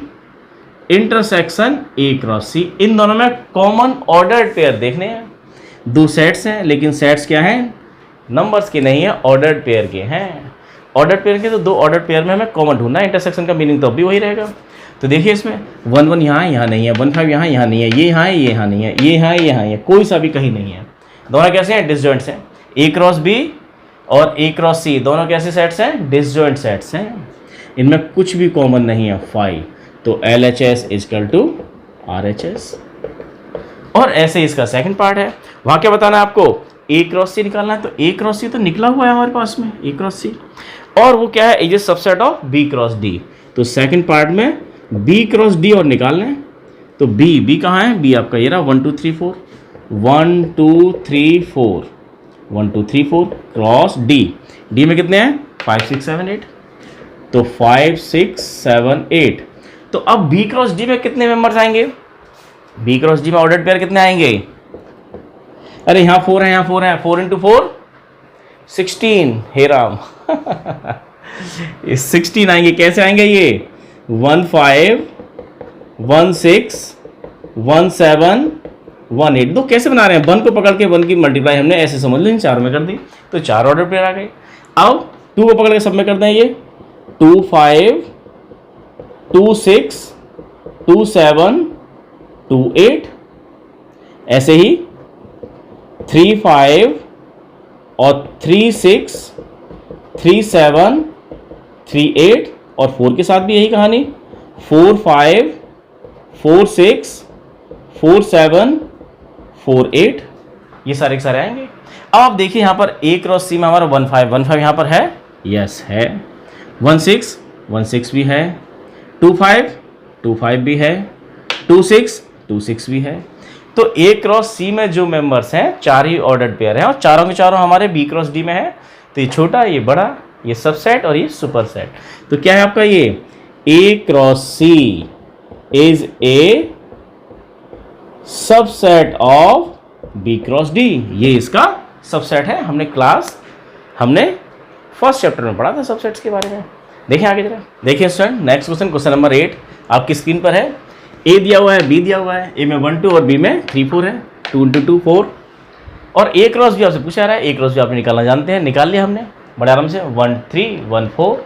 intersection A cross C. इन दोनों में कॉमन ऑर्डर्ड पेयर देखने हैं। 2 सेट्स हैं, लेकिन सेट्स क्या हैं, नंबर्स के नहीं है, ऑर्डर्ड पेयर के हैं। ऑर्डर्ड पेयर के तो 2 ऑर्डर्ड पेयर में हमें कॉमन ढूंढना है। इंटरसेक्शन का मीनिंग तो अब भी वही रहेगा। तो देखिए इसमें 1 1 यहाँ नहीं है, 1 5 यहाँ नहीं है, ये यहाँ है, ये यहाँ नहीं है, ये यहाँ है, ये यहाँ है, कोई सा भी कहीं नहीं है। दोनों कैसे हैं, डिसजॉइंट्स हैं। ए क्रॉस बी और ए क्रॉस सी दोनों कैसे सेट्स हैं, डिसजॉइंट सेट्स हैं। इनमें कुछ भी कॉमन नहीं है 5। तो LHS = RHS। और ऐसे इसका सेकंड पार्ट है, वहाँ क्या बताना है आपको, ए क्रॉस सी निकालना है। तो ए क्रॉस सी तो निकला हुआ है हमारे पास में, ए क्रॉस सी, और वो क्या है, is a subset of B cross D. तो सेकंड पार्ट में बी क्रॉस डी और निकालना है। तो बी कहाँ है, बी आपका ये रहा 1 2 3 4, 1 2 3 4, 1 2 3 4 क्रॉस डी में कितने हैं 5 6 7 8। तो 5 6 7 8, तो अब बी क्रॉस डी में कितने मेंबर्स आएंगे? बी क्रॉस डी में ऑर्डर्ड पेयर कितने आएंगे? अरे यहाँ 4 है, यहाँ 4 है, 4 इंटू 4 16, हे राम। ये 16 आएंगे। कैसे आएंगे ये? 1 5 1 6 1 7 1 8। तो कैसे बना रहे हैं? 1 को पकड़ के 1 की मल्टीप्लाई हमने ऐसे समझ ली, 4 में कर दी, तो 4 ऑर्डर पेयर आ गए। अब 2 को पकड़ के सब में कर दें, ये 2 5 2 6 2 7 2 8। ऐसे ही 3 5 और 3 6 3 7 3 8, और 4 के साथ भी यही कहानी, 4 5 4 6 4 7 4 8। ये सारे के सारे आएंगे। अब आप देखिए यहाँ पर ए क्रॉस सी में हमारा 1 5 1 5 यहाँ पर है, यस है। 1 6 1 6 भी है, 2 5 2 5 भी है, 2 6 2 6 भी है। तो ए क्रॉस सी में जो मेंबर्स हैं 4 ही ऑर्डर्ड पेयर हैं, और चारों के चारों हमारे बी क्रॉस डी में है। तो ये छोटा, ये बड़ा, ये सबसेट और ये सुपर सेट। तो क्या है आपका ये? A cross C is a subset of B cross D. ये इसका सबसेट है। हमने फर्स्ट चैप्टर में पढ़ा था सबसेट्स के बारे में। देखिए आगे जरा, देखिए student, next question, question number 8 आपकी स्क्रीन पर है। ए दिया हुआ है, बी दिया हुआ है, ए में 1 2 और बी में 3 4 है, 2 इंटू 2 4। और ए क्रॉस भी आपसे पूछा रहा है। ए क्रॉस भी आपने निकालना जानते हैं, निकाल लिया हमने बड़े आराम से। 1 3 1 4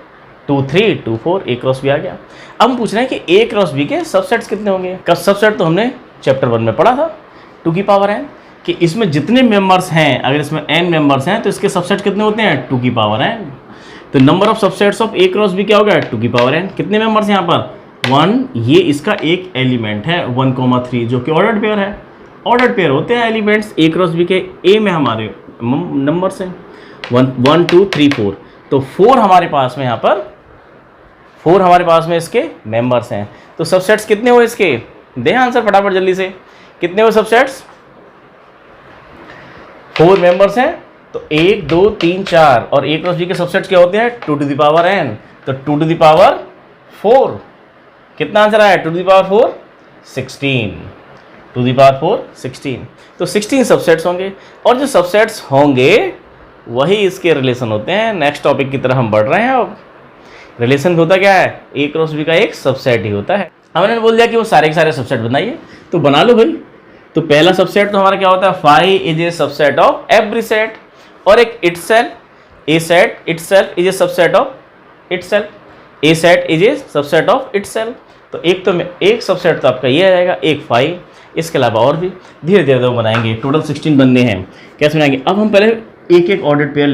2 3 2 4, ए क्रॉस भी आ गया। अब हम पूछ रहे हैं कि ए क्रॉस बी के सबसेट्स कितने होंगे? कब सबसेट तो हमने चैप्टर 1 में पढ़ा था, 2 की पावर n, कि इसमें जितने मेंबर्स हैं, अगर इसमें n मेंबर्स हैं तो इसके सबसेट कितने होते हैं? 2 की पावर n। तो number of subsets of A cross B क्या हो गया? 2 की पावर n। कितने मेंबर्स हैं यहाँ पर? 1। ये इसका एक एलिमेंट है 1,3, जो कि ऑर्डर्ड पेयर है। ऑर्डर्ड पेयर होते हैं एलिमेंट्स ए क्रॉस बी के। ए में हमारे नंबर्स हैं 1 2 3 4। तो 4 हमारे पास में, यहाँ पर 4 हमारे पास में इसके मेंबर्स हैं। तो सबसेट्स कितने हुए इसके? दें आंसर फटाफट जल्दी से। कितने हुए सबसेट्स? 4 मेंबर्स हैं, तो 1 2 3 4। और ए क्रॉस बी के सबसेट्स क्या होते हैं? 2 टू द पावर n। तो 2 टू द पावर 4। कितना आंसर आया? 2 to the power 4 16। 2 to the power 4 16। तो 16 सबसेट्स होंगे, और जो सबसेट्स होंगे वही इसके रिलेशन होते हैं। नेक्स्ट टॉपिक की तरफ हम बढ़ रहे हैं। अब रिलेशन होता क्या है? ए क्रॉस बी का एक सबसेट ही होता है। हमने बोल दिया कि वो सारे के सारे सबसेट बनाइए, तो बना लो भाई। तो पहला सबसेट तो हमारा क्या होता है? Phi is a subset of every set, और एक itself, a set itself is a subset of itself, a set is a subset of itself. तो एक सबसेट तो आपका ये आ जाएगा, एक फाई। इसके अलावा और भी धीरे धीरे बनाएंगे। टोटल 16 बनने हैं। कैसे बनाएंगे? अब हम पहले एक एक ऑर्डर्ड पेयर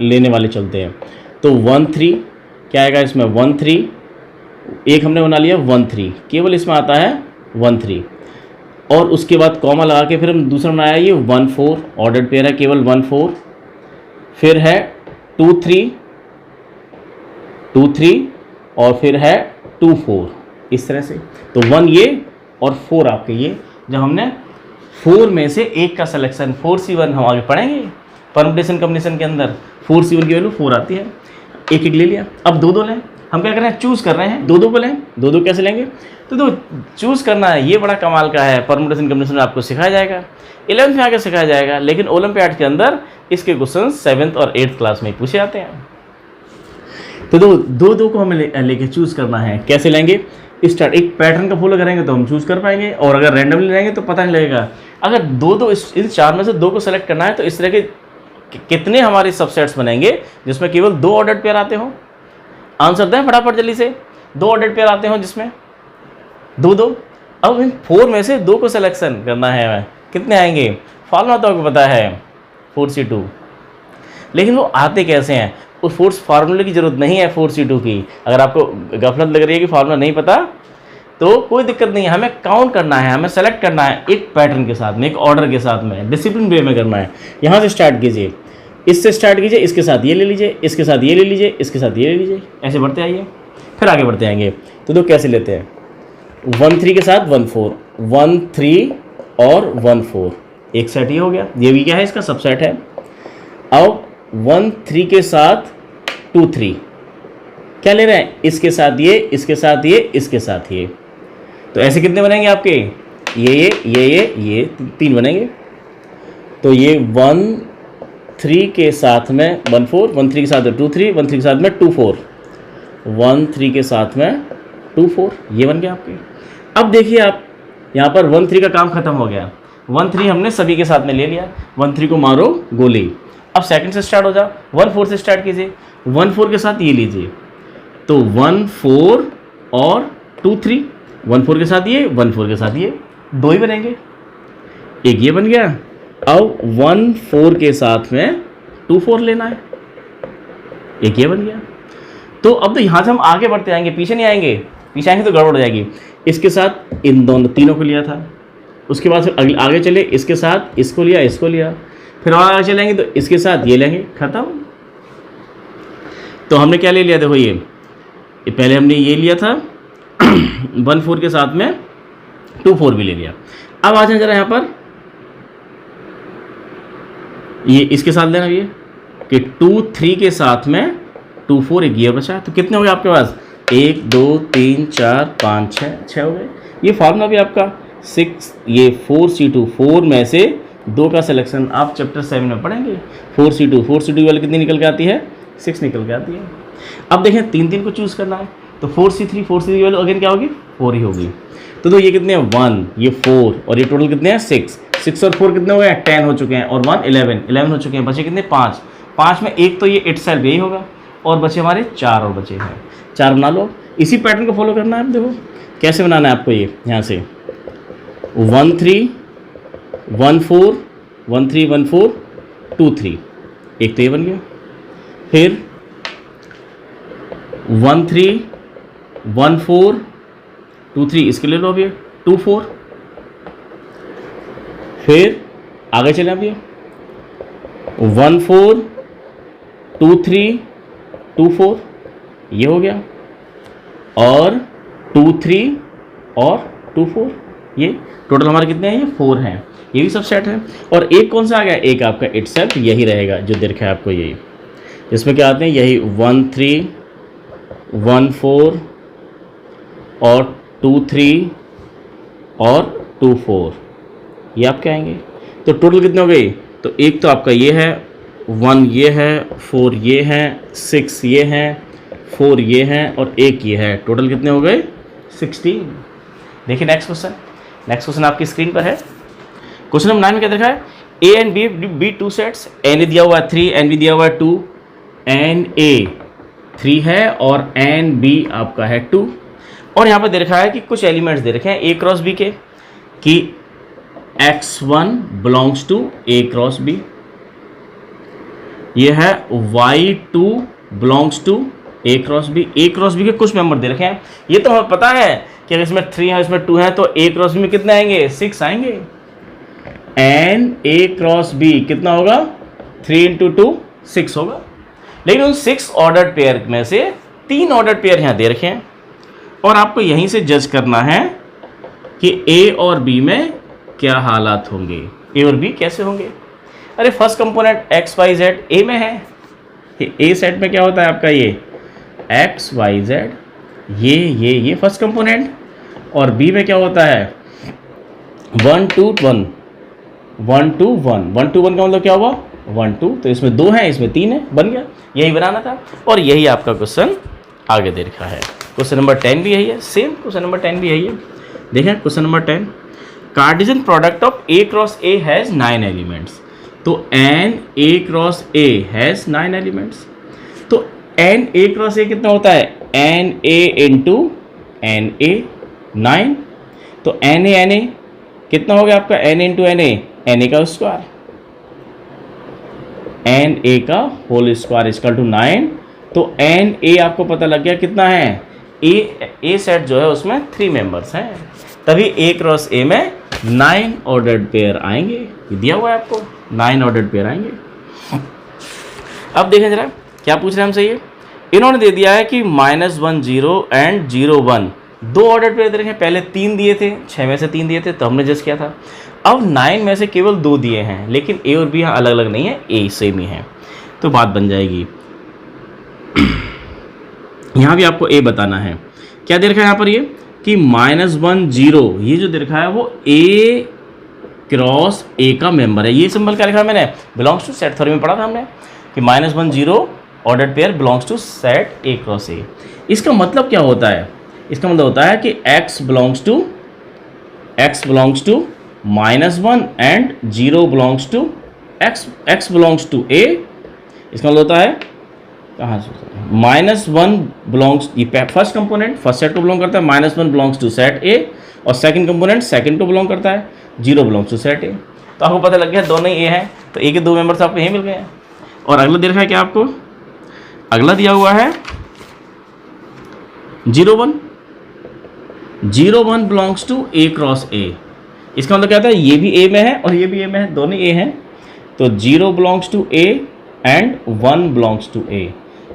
लेने वाले चलते हैं। तो 1 3 क्या आएगा इसमें? 1 3। एक हमने बना लिया 1 3, केवल इसमें आता है 1 3। और उसके बाद कॉमा लगा के फिर हम दूसरा बनाया ये 1 4, ऑर्डर्ड पेयर है, केवल 1 4। फिर है 2 3 2 3, और फिर है 2 4, इस तरह से। तो 1 ये और 4 आपके ये। जब हमने 4 में से एक का सिलेक्शन, 4C1 हम आगे पढ़ेंगे परमुटेशन कॉम्बिनेशन के अंदर, 4C1 की वैल्यू 4 आती है। एक एक ले लिया। अब 2 2 लें। हम क्या कर रहे हैं? चूज़ कर रहे हैं। 2 2 को लें। 2 2 कैसे लेंगे? तो 2 चूज़ करना है, ये बड़ा कमाल का है। परमुटेशन कॉम्बिनेशन में आपको सिखाया जाएगा, 11th में आके सिखाया जाएगा, लेकिन ओलंपियाड के अंदर इसके क्वेश्चन 7th और 8th क्लास में पूछे जाते हैं। तो 2 को हमें लेके चूज़ करना है। कैसे लेंगे? स्टार्ट एक पैटर्न का फॉलो करेंगे तो हम चूज़ कर पाएंगे, और अगर रैंडमली लेंगे तो पता नहीं लगेगा। अगर 2 इन 4 में से 2 को सेलेक्ट करना है, तो इस तरह के कितने हमारे सबसेट्स बनेंगे जिसमें केवल 2 ऑर्डर्ड पेयर आते हो? आंसर दें फटाफट जल्दी से। 2 ऑर्डर्ड पेयर आते हो जिसमें 2 2। अब इन 4 में से 2 को सिलेक्शन करना है, कितने आएंगे? फॉर्मूला तो आपको पता है 4C2, लेकिन वो आते कैसे हैं? उस फार्मूले की ज़रूरत नहीं है 4C2 की। अगर आपको गफलत लग रही है कि फार्मूला नहीं पता, तो कोई दिक्कत नहीं है। हमें काउंट करना है, हमें सेलेक्ट करना है एक पैटर्न के साथ में, एक ऑर्डर के साथ में, डिसिप्लिन वे में करना है। यहाँ से स्टार्ट कीजिए, इससे स्टार्ट कीजिए, इसके साथ ये ले लीजिए, इसके साथ ये ले लीजिए, इसके साथ ये ले लीजिए, ऐसे बढ़ते आइए, फिर आगे बढ़ते आएंगे। तो कैसे लेते हैं? 1 3 के साथ 1 4, 1 3 और 1 4, एक सेट ये हो गया। ये भी क्या है? इसका सबसेट है। अब 1 3 के साथ 2 3, क्या ले रहे हैं, इसके साथ ये, इसके साथ ये, इसके साथ ये। तो ऐसे कितने बनेंगे आपके, ये 3 बनेंगे। तो ये 1 3 के साथ में 1 4, 1 3 के साथ में 2 3, 1 3 के साथ में 2 4, 1 3 के साथ में 2 4, ये बन गया आपके। अब देखिए आप यहाँ पर 1 3 का काम खत्म हो गया। 1 3 हमने सभी के साथ में ले लिया, 1 3 को मारो गोली। अब सेकंड से स्टार्ट हो जाओ, 1 4 से स्टार्ट कीजिए, 1 4 के साथ ये लीजिए। तो 1 4 और 2 3, 1 4 के साथ ये, 1 4 के साथ ये, 2 ही बनेंगे। एक ये बन गया। अब 1 4 के साथ में 2 4 लेना है, एक ये बन गया। तो अब तो यहाँ से हम आगे बढ़ते आएंगे, पीछे नहीं आएंगे, पीछे आएंगे तो गड़बड़ हो जाएगी। इसके साथ इन दोनों तीनों को लिया था, उसके बाद फिर आगे चले, इसके साथ इसको लिया, इसको लिया, फिर और आगे चलेंगे तो इसके साथ ये लेंगे, खत्म। तो हमने क्या ले लिया, देखो ये पहले हमने ये लिया था 1 4 के साथ में 2 4 भी ले लिया। अब आ जाए जरा यहाँ पर, ये इसके साथ लेना ये कि 2 3 के साथ में 2 4, एक ये बचा। तो कितने हो गए आपके पास, 1 2 3 4 5 6 हो गए। ये फार्मूला भी आपका 6, ये 4C2, 4 में से 2 का सिलेक्शन आप चैप्टर 7 में पढ़ेंगे। 4C2 वाली कितनी निकल के आती है, 6 निकल के आती है। अब देखें 3 3 को चूज़ करना है, तो 4C3 वाली अगेन क्या होगी, 4 ही होगी। तो ये कितने हैं, 1, ये 4 और ये टोटल कितने हैं, 6 और 4 कितने हो गए, 10 हो चुके हैं, और 1 11 हो चुके हैं। बचे कितने, 5 में एक तो ये इटसेल्फ यही होगा, और बचे हमारे 4 और बचे हैं, 4 बना लो। इसी पैटर्न को फॉलो करना है। अब देखो कैसे बनाना है आपको, ये यहाँ से 1 3 1 4 1 3 1 4 2 3, एक तो ये बन गया। फिर 1 3 1 4 2 3, इसके ले लो अभी 2 4। फिर आगे चले अब ये 1 4 2 3 2 4, ये हो गया, और 2 3 और 2 4, ये टोटल हमारे कितने हैं, ये 4 हैं। ये भी सब सेट है। और एक कौन सा आ गया, एक आपका इटसेल्फ यही रहेगा जो दे रखा है आपको, यही इसमें क्या आते हैं, यही 1 3 1 4 और 2 3 और 2 4, ये आपके आएंगे। तो टोटल कितने हो गए, तो एक तो आपका ये है, 1 ये है, 4 ये है, 6 ये है, 4 ये है, और एक ये है। टोटल कितने हो गए, 16। देखिए नेक्स्ट क्वेश्चन आपकी स्क्रीन पर है। क्वेश्चन नंबर 9 में क्या देखा है, A and B 2 sets, N A दिया हुआ है 3, एन बी दिया हुआ है 2, एन ए 3 है और एन बी आपका है 2। और यहाँ पर दे रखा है कि कुछ एलिमेंट्स दे रखे हैं ए क्रॉस बी के, कि x1 belongs to A cross B, ये है y2 belongs to A cross B. A cross B के कुछ मेंबर दे रखे हैं, ये तो हमें पता है कि अगर इसमें 3 है, इसमें 2 है, तो ए क्रॉस बी में कितने आएंगे, 6 आएंगे। एन ए क्रॉस बी कितना होगा, 3 × 2 6 होगा। लेकिन उन 6 ऑर्डर्ड पेयर में से 3 ऑर्डर्ड पेयर यहाँ दे रखे हैं, और आपको यहीं से जज करना है कि ए और बी में क्या हालात होंगे, ए और बी कैसे होंगे। अरे first component X Y Z A में है, ए सेट में क्या होता है आपका, ये एक्स वाई जेड, ये फर्स्ट कंपोनेंट, और बी में क्या होता है 1 2 1 1 2 1 1 2 1 का मतलब क्या हुआ 1 2, तो इसमें 2 है, इसमें 3 है, बन गया। यही बनाना था, और यही आपका क्वेश्चन आगे दे रखा है। क्वेश्चन नंबर 10 भी यही है, सेम क्वेश्चन नंबर 10 भी यही है। देखें question number 10, cartesian product of A cross A has 9 elements. तो n A cross A has 9 elements. तो एन ए क्रॉस ए कितना होता है, N A into n A 9। तो एन ए कितना हो गया आपका, n A into n A का स्क्वायर, एन ए का होल स्क्वायर इक्वल टू 9। तो एन ए आपको पता लग गया कितना है, ए सेट जो है उसमें 3 मेंबर्स हैं, तभी ए क्रॉस ए में 9 ऑर्डर्ड पेयर आएंगे। ये दिया हुआ है आपको, 9 ऑर्डर्ड पेयर आएंगे। अब देखें जरा क्या पूछ रहे हैं हमसे, ये इन्होंने दे दिया है कि -1 0 एंड 0 1 2 ऑर्डर्ड पेयर दे रखे हैं। पहले 3 दिए थे, 6 में से 3 दिए थे, तो हमने जस्ट किया था। अब 9 में से केवल 2 दिए हैं, लेकिन ए और बी यहाँ अलग अलग नहीं है, ए सेम ही है, तो बात बन जाएगी यहाँ भी आपको ए बताना है। क्या दे रखा है यहाँ पर ये कि -1 0, ये जो दे रखा है वो ए क्रॉस ए का मेंबर है। ये सिंबल क्या लिखा है मैंने, बिलोंग्स टू सेट थ्योरी में पढ़ा था हमने कि -1 0 ordered pair belongs to set A cross A. इसका मतलब क्या होता है, इसका मतलब होता है कि x belongs to -1 and 0 belongs to x belongs to a। इसका मतलब होता है कहाँ से -1 बिलोंग्स, ये फर्स्ट कंपोनेंट फर्स्ट सेट को बिलोंग करता है, -1 बिलोंग्स टू सेट ए, और सेकंड कंपोनेंट सेकंड को बिलोंग करता है, 0 बिलोंग्स टू सेट ए। तो आपको पता लग गया दोनों ए हैं, तो ए के दो मेंबर्स आपको यही मिल गए हैं। और अगला दे रखा है क्या आपको, अगला दिया हुआ है 0 1 belongs to A cross A. इसका मतलब क्या होता है, ये भी ए में है और ये भी ए में है, दोनों ए हैं। तो 0 belongs to A and 1 belongs to A.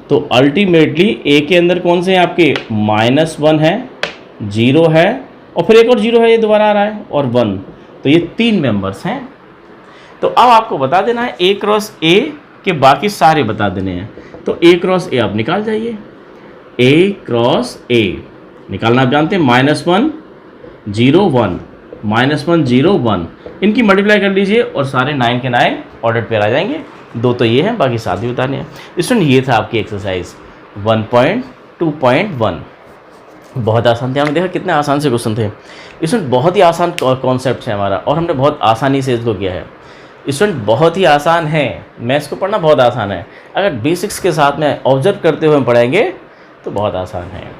तो अल्टीमेटली ए के अंदर कौन से हैं आपके, -1 है, 0 है, और फिर एक और 0 है, ये दोबारा आ रहा है, और 1। तो ये 3 मेंबर्स हैं। तो अब आपको बता देना है ए क्रॉस ए के बाकी सारे बता देने हैं। तो ए क्रॉस ए आप निकाल जाइए, ए क्रॉस ए निकालना आप जानते हैं, -1 0 1 -1 0 1, इनकी मल्टीप्लाई कर लीजिए और सारे 9 के 9 ऑर्डर पेयर आ जाएंगे। 2 तो ये हैं, बाकी 7 भी उतारने हैं। स्टूडेंट ये था आपकी एक्सरसाइज 1.2.1। बहुत आसान थे, हमने देखा कितने आसान से क्वेश्चन थे। स्टूडेंट बहुत ही आसान कॉन्सेप्ट है हमारा और हमने बहुत आसानी से इसको किया है। स्टूडेंट बहुत ही आसान है, मैथ्स को पढ़ना बहुत आसान है। अगर बेसिक्स के साथ में ऑब्जर्व करते हुए हम पढ़ेंगे तो बहुत आसान है।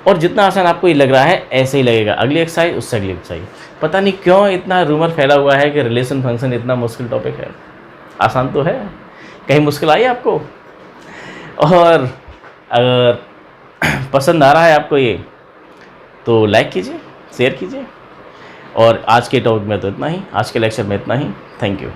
और जितना आसान आपको ये लग रहा है ऐसे ही लगेगा अगली एक्सरसाइज उससे अगली एक्सरसाइज। पता नहीं क्यों इतना रूमर फैला हुआ है कि रिलेशन फंक्शन इतना मुश्किल टॉपिक है। आसान तो है, कहीं मुश्किल आई आपको? और अगर पसंद आ रहा है आपको ये तो लाइक कीजिए, शेयर कीजिए। और आज के टॉपिक में तो इतना ही, आज के लेक्चर में इतना ही। Thank you.